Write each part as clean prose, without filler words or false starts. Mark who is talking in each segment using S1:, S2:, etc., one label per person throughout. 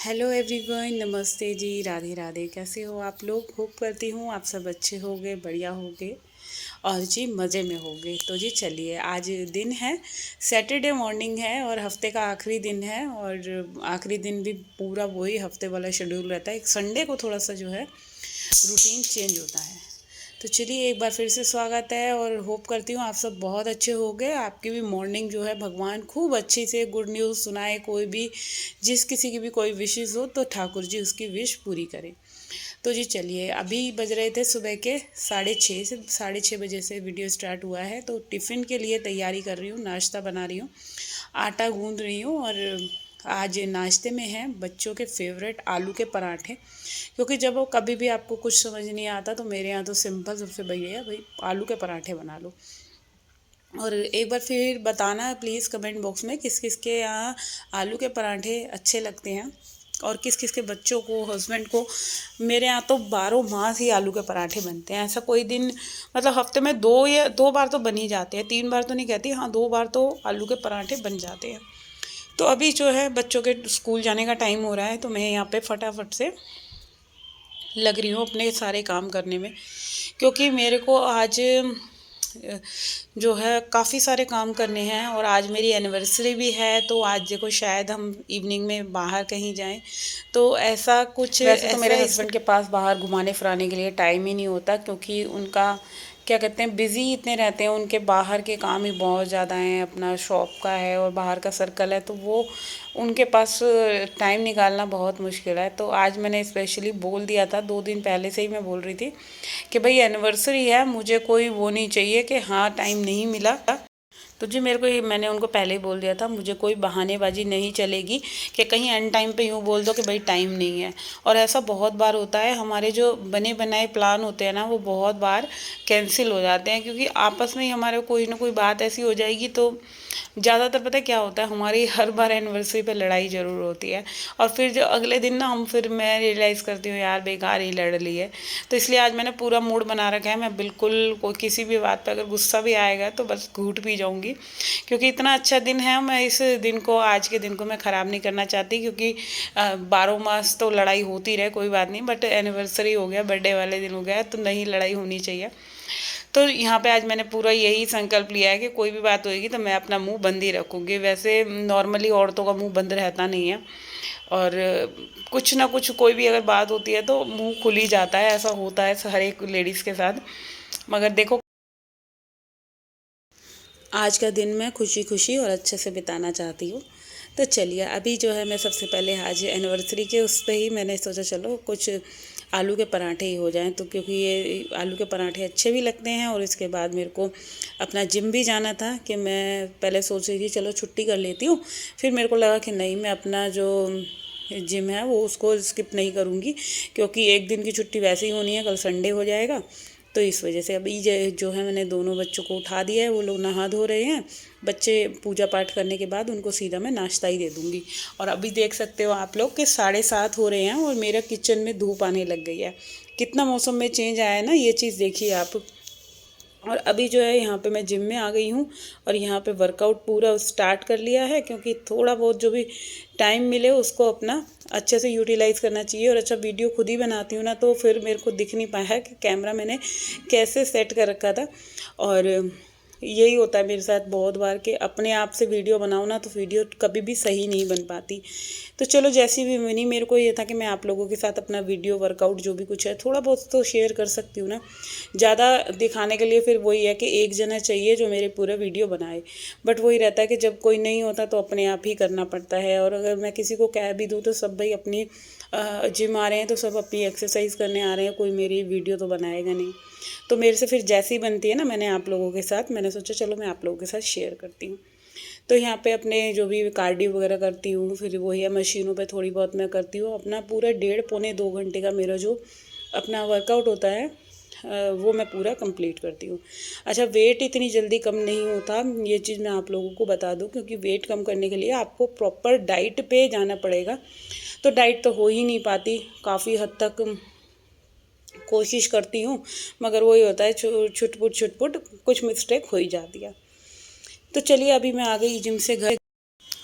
S1: Hello everyone, नमस्ते जी, राधे राधे। कैसे हो आप लोग? होप करती हूँ आप सब अच्छे होंगे, बढ़िया होंगे और जी मज़े में होंगे। तो जी चलिए, आज दिन है सैटरडे मॉर्निंग है और हफ्ते का आखिरी दिन है। और आखिरी दिन भी पूरा वही हफ्ते वाला शेड्यूल रहता है। एक संडे को थोड़ा सा जो है रूटीन चेंज होता है। तो चलिए, एक बार फिर से स्वागत है और होप करती हूँ आप सब बहुत अच्छे हो गए। आपकी भी मॉर्निंग जो है भगवान खूब अच्छी से गुड न्यूज़ सुनाए। कोई भी जिस किसी की भी कोई विशेष हो तो ठाकुर जी उसकी विश पूरी करें। तो जी चलिए, अभी बज रहे थे सुबह के 6:30 से 6:30 बजे से वीडियो स्टार्ट हुआ है। तो टिफ़िन के लिए तैयारी कर रही हूँ, नाश्ता बना रही हूँ, आटा गूँध रही हूँ। और आज नाश्ते में है बच्चों के फेवरेट आलू के पराठे। क्योंकि जब वो कभी भी आपको कुछ समझ नहीं आता तो मेरे यहाँ तो सिंपल सबसे भैया भाई आलू के पराठे बना लो। और एक बार फिर बताना प्लीज़ कमेंट बॉक्स में किस किस के यहाँ आलू के पराठे अच्छे लगते हैं और किस किस के बच्चों को, हस्बैंड को। मेरे यहाँ तो 12 मास ही आलू के पराठे बनते हैं। ऐसा कोई दिन मतलब हफ्ते में दो बार तो बन ही जाते हैं। 3 बार तो नहीं कहती, हाँ 2 बार तो आलू के पराठे बन जाते हैं। तो अभी जो है बच्चों के स्कूल जाने का टाइम हो रहा है, तो मैं यहाँ पे फटाफट से लग रही हूँ अपने सारे काम करने में। क्योंकि मेरे को आज जो है काफ़ी सारे काम करने हैं और आज मेरी एनिवर्सरी भी है। तो आज देखो शायद हम इवनिंग में बाहर कहीं जाएं। तो ऐसा कुछ, वैसे तो मेरे हस्बैंड के पास बाहर घुमाने फिराने के लिए टाइम ही नहीं होता, क्योंकि उनका क्या कहते हैं बिज़ी इतने रहते हैं। उनके बाहर के काम ही बहुत ज़्यादा हैं, अपना शॉप का है और बाहर का सर्कल है। तो वो उनके पास टाइम निकालना बहुत मुश्किल है। तो आज मैंने स्पेशली बोल दिया था, 2 दिन पहले से ही मैं बोल रही थी कि भाई एनिवर्सरी है, मुझे कोई वो नहीं चाहिए कि हाँ टाइम नहीं मिला। तो जी मेरे को ये, मैंने उनको पहले ही बोल दिया था, मुझे कोई बहानेबाजी नहीं चलेगी कि कहीं एंड टाइम पे यूँ बोल दो कि भाई टाइम नहीं है। और ऐसा बहुत बार होता है, हमारे जो बने बनाए प्लान होते हैं ना वो बहुत बार कैंसिल हो जाते हैं। क्योंकि आपस में ही हमारे कोई ना कोई बात ऐसी हो जाएगी। तो ज़्यादातर पता है क्या होता है, हमारी हर बार एनिवर्सरी पे लड़ाई ज़रूर होती है। और फिर जो अगले दिन ना मैं रियलाइज़ करती हूँ यार बेकार ही लड़ ली है। तो इसलिए आज मैंने पूरा मूड बना रखा है, मैं बिल्कुल कोई किसी भी बात पर अगर गुस्सा भी आएगा तो बस घूट पी जाऊँगी। क्योंकि इतना अच्छा दिन है, मैं इस दिन को, आज के दिन को मैं ख़राब नहीं करना चाहती। क्योंकि 12 मास तो लड़ाई होती रहे कोई बात नहीं, बट एनिवर्सरी हो गया, बर्थडे वाले दिन हो गया, तो नहीं लड़ाई होनी चाहिए। तो यहाँ पे आज मैंने पूरा यही संकल्प लिया है कि कोई भी बात होगी तो मैं अपना मुंह बंद ही रखूँगी। वैसे नॉर्मली औरतों का मुंह बंद रहता नहीं है, और कुछ ना कुछ कोई भी अगर बात होती है तो मुंह खुल ही जाता है। ऐसा होता है हर एक लेडीज़ के साथ। मगर देखो, आज का दिन मैं खुशी खुशी और अच्छे से बिताना चाहती हूँ। तो चलिए, अभी जो है मैं सबसे पहले आज एनिवर्सरी के उस पर ही मैंने सोचा चलो कुछ आलू के पराठे ही हो जाएं। तो क्योंकि ये आलू के पराठे अच्छे भी लगते हैं और इसके बाद मेरे को अपना जिम भी जाना था। कि मैं पहले सोच रही थी चलो छुट्टी कर लेती हूँ, फिर मेरे को लगा कि नहीं, मैं अपना जो जिम है वो उसको स्किप नहीं करूँगी। क्योंकि एक दिन की छुट्टी वैसे ही होनी है, कल संडे हो जाएगा। तो इस वजह से अभी जो है मैंने दोनों बच्चों को उठा दिया है, वो लोग नहा धो रहे हैं। बच्चे पूजा पाठ करने के बाद उनको सीधा मैं नाश्ता ही दे दूँगी। और अभी देख सकते हो आप लोग कि 7:30 हो रहे हैं और मेरा किचन में धूप आने लग गई है। कितना मौसम में चेंज आया है ना, ये चीज़ देखिए आप। और अभी जो है यहाँ पे मैं जिम में आ गई हूँ और यहाँ पे वर्कआउट पूरा स्टार्ट कर लिया है। क्योंकि थोड़ा बहुत जो भी टाइम मिले उसको अपना अच्छे से यूटिलाइज़ करना चाहिए। और अच्छा, वीडियो खुद ही बनाती हूँ ना, तो फिर मेरे को दिख नहीं पाया कि कैमरा मैंने कैसे सेट कर रखा था। और यही होता है मेरे साथ बहुत बार कि अपने आप से वीडियो बनाओ ना तो वीडियो कभी भी सही नहीं बन पाती। तो चलो, जैसी भी बनी, मेरे को ये था कि मैं आप लोगों के साथ अपना वीडियो वर्कआउट जो भी कुछ है थोड़ा बहुत तो शेयर कर सकती हूँ ना। ज़्यादा दिखाने के लिए फिर वही है कि एक जना चाहिए जो मेरे पूरा वीडियो बनाए। बट वही रहता है कि जब कोई नहीं होता तो अपने आप ही करना पड़ता है। और अगर मैं किसी को कह भी दूँ तो सब भाई अपनी जिम आ रहे हैं तो सब अपनी एक्सरसाइज करने आ रहे हैं, कोई मेरी वीडियो तो बनाएगा नहीं। तो मेरे से फिर जैसी बनती है ना, मैंने आप लोगों के साथ, मैंने सोचा चलो मैं आप लोगों के साथ शेयर करती हूँ। तो यहाँ पे अपने जो भी कार्डियो वगैरह करती हूँ, फिर वही है मशीनों पे थोड़ी बहुत मैं करती हूँ। अपना पूरा 1.5 पौने 2 घंटे का मेरा जो अपना वर्कआउट होता है वो मैं पूरा कंप्लीट करती हूँ। अच्छा, वेट इतनी जल्दी कम नहीं होता, ये चीज़ मैं आप लोगों को बता दूँ। क्योंकि वेट कम करने के लिए आपको प्रॉपर डाइट पे जाना पड़ेगा। तो डाइट तो हो ही नहीं पाती, काफ़ी हद तक कोशिश करती हूँ, मगर वही होता है छुटपुट कुछ मिस्टेक हो ही जाती है। तो चलिए, अभी मैं आ गई जिम से घर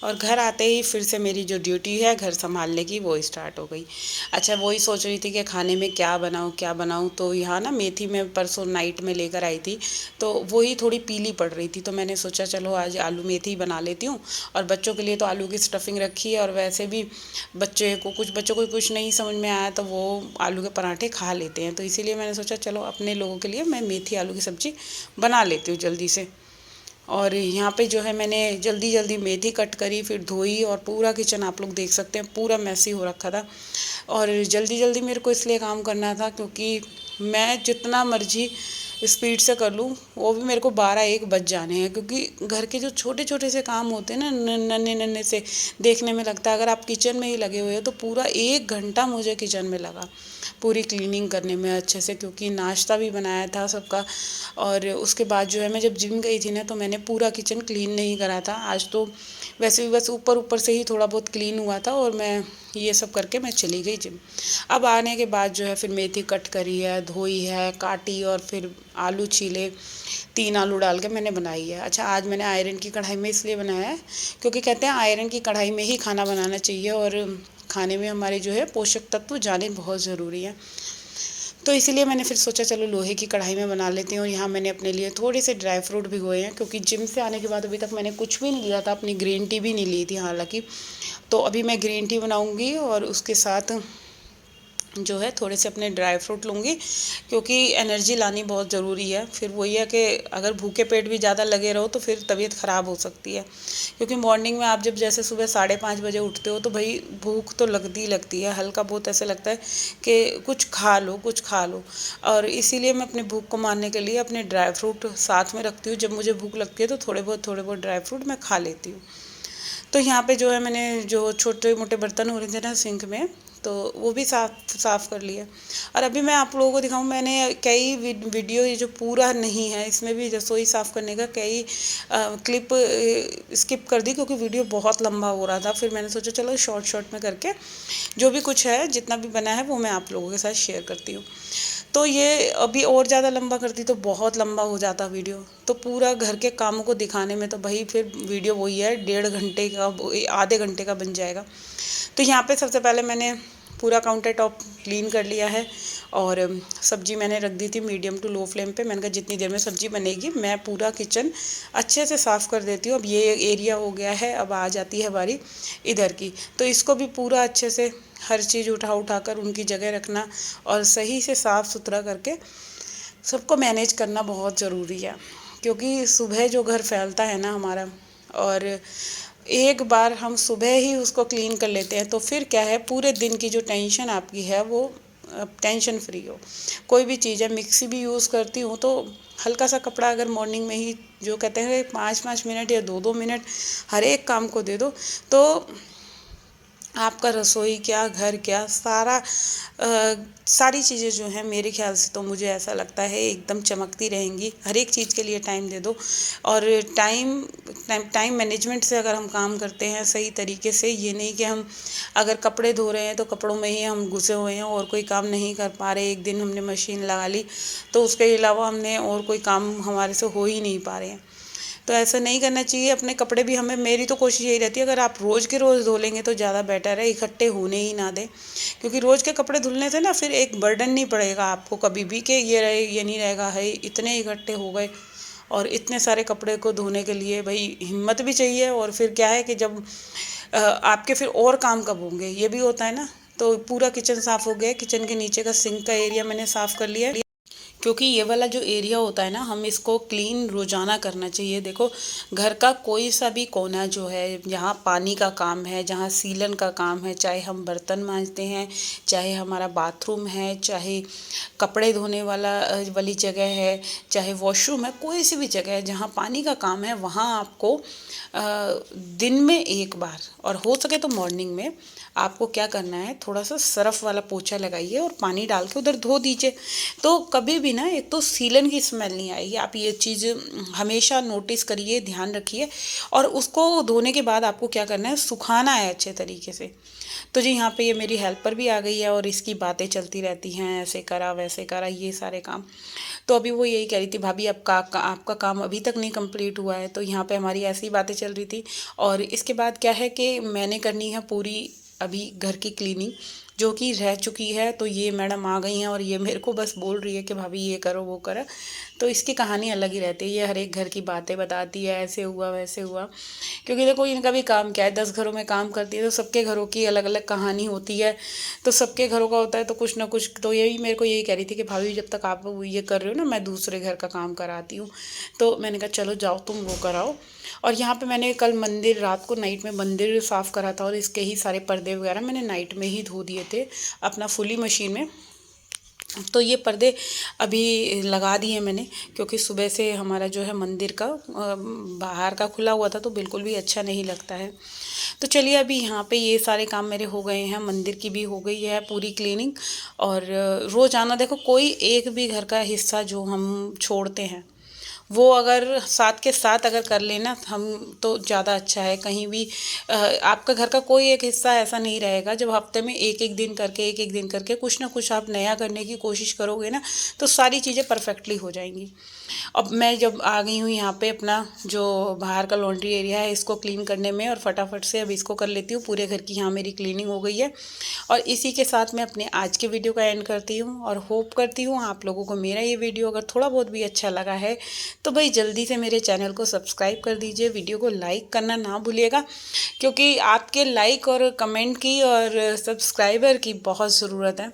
S1: और घर आते ही फिर से मेरी जो ड्यूटी है घर संभालने की वो स्टार्ट हो गई। अच्छा, वही सोच रही थी कि खाने में क्या बनाऊँ, तो यहाँ ना मेथी मैं परसों नाइट में लेकर आई थी, तो वही थोड़ी पीली पड़ रही थी, तो मैंने सोचा चलो आज आलू मेथी बना लेती हूँ। और बच्चों के लिए तो आलू की स्टफिंग रखी है, और वैसे भी कुछ बच्चों को कुछ नहीं समझ में आया तो वो आलू के पराठे खा लेते हैं, तो इसीलिए मैंने सोचा चलो अपने लोगों के लिए मैं मेथी आलू की सब्ज़ी बना लेती हूँ जल्दी से। और यहाँ पे जो है मैंने जल्दी जल्दी मेथी कट करी, फिर धोई, और पूरा किचन आप लोग देख सकते हैं पूरा मैसी हो रखा था। और जल्दी जल्दी मेरे को इसलिए काम करना था क्योंकि मैं जितना मर्जी स्पीड से कर लूँ वो भी मेरे को 12-1 बज जाने हैं, क्योंकि घर के जो छोटे छोटे से काम होते हैं ना, नन्हे नन्हे से देखने में लगता है, अगर आप किचन में ही लगे हुए हो तो पूरा 1 घंटा मुझे किचन में लगा पूरी क्लीनिंग करने में अच्छे से, क्योंकि नाश्ता भी बनाया था सबका। और उसके बाद जो है मैं जब जिम गई थी ना तो मैंने पूरा किचन क्लीन नहीं करा था आज, तो वैसे भी बस ऊपर ऊपर से ही थोड़ा बहुत क्लीन हुआ था, और मैं ये सब करके मैं चली गई जिम। अब आने के बाद जो है फिर मेथी कट करी है, धोई है, काटी, और फिर आलू छीले, 3 आलू डाल के मैंने बनाई है। अच्छा, आज मैंने आयरन की कढ़ाई में इसलिए बनाया है क्योंकि कहते हैं आयरन की कढ़ाई में ही खाना बनाना चाहिए, और खाने में हमारे जो है पोषक तत्व जाने बहुत ज़रूरी है। तो इसीलिए मैंने फिर सोचा चलो लोहे की कढ़ाई में बना लेती हूँ। और यहाँ मैंने अपने लिए थोड़े से ड्राई फ्रूट भिगोए हैं, क्योंकि जिम से आने के बाद अभी तक मैंने कुछ भी नहीं लिया था, अपनी ग्रीन टी भी नहीं ली थी हालांकि। तो अभी मैं ग्रीन टी बनाऊँगी और उसके साथ जो है थोड़े से अपने ड्राई फ्रूट लूँगी, क्योंकि एनर्जी लानी बहुत ज़रूरी है। फिर वही है कि अगर भूखे पेट भी ज़्यादा लगे रहो तो फिर तबीयत ख़राब हो सकती है, क्योंकि मॉर्निंग में आप जब जैसे सुबह 5:30 बजे उठते हो तो भाई भूख तो लगती ही लगती है, हल्का बहुत ऐसे लगता है कि कुछ खा लो कुछ खा लो। और इसीलिए मैं अपनी भूख को मारने के लिए अपने ड्राई फ्रूट साथ में रखती हूँ, जब मुझे भूख लगती है तो थोड़े बहुत ड्राई फ्रूट मैं खा लेती हूँ। तो यहाँ पे जो है मैंने जो छोटे मोटे बर्तन हो रहे थे ना सिंक में, तो वो भी साफ़ कर लिया। और अभी मैं आप लोगों को दिखाऊं, मैंने कई वीडियो, ये जो पूरा नहीं है इसमें भी रसोई साफ़ करने का कई क्लिप स्किप कर दी, क्योंकि वीडियो बहुत लंबा हो रहा था। फिर मैंने सोचा चलो शॉर्ट शॉर्ट में करके जो भी कुछ है जितना भी बना है वो मैं आप लोगों के साथ शेयर करती हूँ। तो ये अभी और ज़्यादा लंबा करती तो बहुत लंबा हो जाता वीडियो, तो पूरा घर के कामों को दिखाने में तो भाई फिर वीडियो वही है 1.5 घंटे का, आधे घंटे का बन जाएगा। तो यहाँ पे सबसे पहले मैंने पूरा काउंटर टॉप क्लीन कर लिया है, और सब्ज़ी मैंने रख दी थी मीडियम टू लो फ्लेम पे। मैंने कहा जितनी देर में सब्ज़ी बनेगी मैं पूरा किचन अच्छे से साफ़ कर देती हूँ। अब ये एरिया हो गया है, अब आ जाती है बारी इधर की, तो इसको भी पूरा अच्छे से हर चीज़ उठा कर उनकी जगह रखना, और सही से साफ़ सुथरा करके सबको मैनेज करना बहुत ज़रूरी है, क्योंकि सुबह जो घर फैलता है ना हमारा, और एक बार हम सुबह ही उसको क्लीन कर लेते हैं तो फिर क्या है, पूरे दिन की जो टेंशन आपकी है वो टेंशन फ्री हो। कोई भी चीज़ है, मिक्सी भी यूज़ करती हूँ तो हल्का सा कपड़ा अगर मॉर्निंग में ही, जो कहते हैं 5-5 मिनट या 2-2 मिनट हर एक काम को दे दो, तो आपका रसोई क्या, घर क्या, सारी चीज़ें जो हैं मेरे ख्याल से तो मुझे ऐसा लगता है एकदम चमकती रहेंगी। हर एक चीज़ के लिए टाइम दे दो, और टाइम मैनेजमेंट से अगर हम काम करते हैं सही तरीके से, ये नहीं कि हम अगर कपड़े धो रहे हैं तो कपड़ों में ही हम घुसे हुए हैं और कोई काम नहीं कर पा रहे। एक दिन हमने मशीन लगा ली तो उसके अलावा हमने और कोई काम हमारे से हो ही नहीं पा रहे हैं, तो ऐसा नहीं करना चाहिए। अपने कपड़े भी हमें, मेरी तो कोशिश यही रहती है अगर आप रोज़ के रोज़ धो लेंगे तो ज़्यादा बेटर है, इकट्ठे होने ही ना दें, क्योंकि रोज़ के कपड़े धुलने से ना फिर एक बर्डन नहीं पड़ेगा आपको कभी भी कि ये रहे ये नहीं रहेगा, है इतने इकट्ठे हो गए। और इतने सारे कपड़े को धोने के लिए भाई हिम्मत भी चाहिए, और फिर क्या है कि जब आपके फिर और काम कब होंगे ये भी होता है ना। तो पूरा किचन साफ़ हो गया, किचन के नीचे का सिंक का एरिया मैंने साफ़ कर लिया, क्योंकि ये वाला जो एरिया होता है ना हम इसको क्लीन रोज़ाना करना चाहिए। देखो, घर का कोई सा भी कोना जो है, जहाँ पानी का काम है, जहाँ सीलन का काम है, चाहे हम बर्तन मांजते हैं, चाहे हमारा बाथरूम है, चाहे कपड़े धोने वाली जगह है, चाहे वॉशरूम है, कोई सी भी जगह है जहाँ पानी का काम है, वहाँ आपको दिन में एक बार, और हो सके तो मॉर्निंग में, आपको क्या करना है, थोड़ा सा सरफ़ वाला पोछा लगाइए और पानी डाल के उधर धो दीजिए। तो कभी भी ना, एक तो सीलन की स्मेल नहीं आएगी। आप ये चीज़ हमेशा नोटिस करिए, ध्यान रखिए। और उसको धोने के बाद आपको क्या करना है, सुखाना है अच्छे तरीके से। तो जी यहाँ पे ये मेरी हेल्पर भी आ गई है और इसकी बातें चलती रहती हैं, ऐसे करा वैसे करा ये सारे काम। तो अभी वो यही कह रही थी, भाभी आपका काम अभी तक नहीं कंप्लीट हुआ है। तो यहाँ पे हमारी ऐसी बातें चल रही थी। और इसके बाद क्या है कि मैंने करनी है पूरी अभी घर की क्लीनिंग जो कि रह चुकी है। तो ये मैडम आ गई हैं और ये मेरे को बस बोल रही है कि भाभी ये करो वो करो। तो इसकी कहानी अलग ही रहती है, ये हर एक घर की बातें बताती है, ऐसे हुआ वैसे हुआ। क्योंकि देखो इनका भी काम क्या है, 10 घरों में काम करती है तो सबके घरों की अलग अलग कहानी होती है। तो सबके घरों का होता है तो कुछ ना कुछ। तो यही मेरे को यही कह रही थी कि भाभी जब तक आप ये कर रहे हो ना, मैं दूसरे घर का काम कराती हूँ। तो मैंने कहा चलो जाओ तुम वो कराओ। और यहाँ पे मैंने कल मंदिर रात को नाइट में मंदिर साफ़ करा था और इसके ही सारे पर्दे वगैरह मैंने नाइट में ही धो दिए थे अपना फुली मशीन में। तो ये पर्दे अभी लगा दिए मैंने, क्योंकि सुबह से हमारा जो है मंदिर का बाहर का खुला हुआ था तो बिल्कुल भी अच्छा नहीं लगता है। तो चलिए अभी यहाँ पे ये सारे काम मेरे हो गए हैं, मंदिर की भी हो गई है पूरी क्लीनिंग। और रोज़ाना देखो कोई एक भी घर का हिस्सा जो हम छोड़ते हैं वो अगर साथ के साथ अगर कर लेना हम तो ज़्यादा अच्छा है। कहीं भी आपका घर का कोई एक हिस्सा ऐसा नहीं रहेगा। जब हफ्ते में एक एक दिन करके कुछ ना कुछ आप नया करने की कोशिश करोगे ना, तो सारी चीज़ें परफेक्टली हो जाएंगी। अब मैं जब आ गई हूँ यहाँ पे अपना जो बाहर का लॉन्ड्री एरिया है इसको क्लीन करने में, और फटाफट से अब इसको कर लेती हूँ। पूरे घर की यहाँ मेरी क्लीनिंग हो गई है। और इसी के साथ मैं अपने आज के वीडियो का एंड करती हूँ और होप करती हूँ आप लोगों को मेरा ये वीडियो अगर थोड़ा बहुत भी अच्छा लगा है तो भाई जल्दी से मेरे चैनल को सब्सक्राइब कर दीजिए, वीडियो को लाइक करना ना भूलिएगा, क्योंकि आपके लाइक और कमेंट की और सब्सक्राइबर की बहुत ज़रूरत है।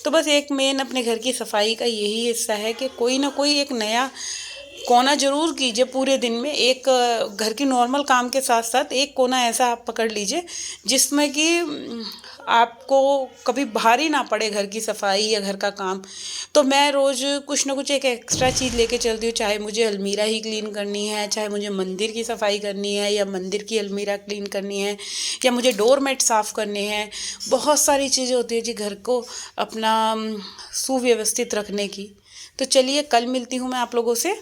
S1: तो बस एक मेन अपने घर की सफाई का यही हिस्सा है कि कोई ना कोई एक नया कोना ज़रूर कीजिए पूरे दिन में। एक घर की नॉर्मल काम के साथ साथ एक कोना ऐसा आप पकड़ लीजिए जिसमें कि आपको कभी भारी ना पड़े घर की सफाई या घर का काम। तो मैं रोज़ कुछ ना कुछ एक एक्स्ट्रा चीज़ लेके चलती हूँ, चाहे मुझे अलमीरा ही क्लीन करनी है, चाहे मुझे मंदिर की सफाई करनी है या मंदिर की अलमीरा क्लीन करनी है, या मुझे डोर मैट साफ़ करने हैं। बहुत सारी चीज़ें होती है जी घर को अपना सुव्यवस्थित रखने की। तो चलिए कल मिलती हूँ मैं आप लोगों से।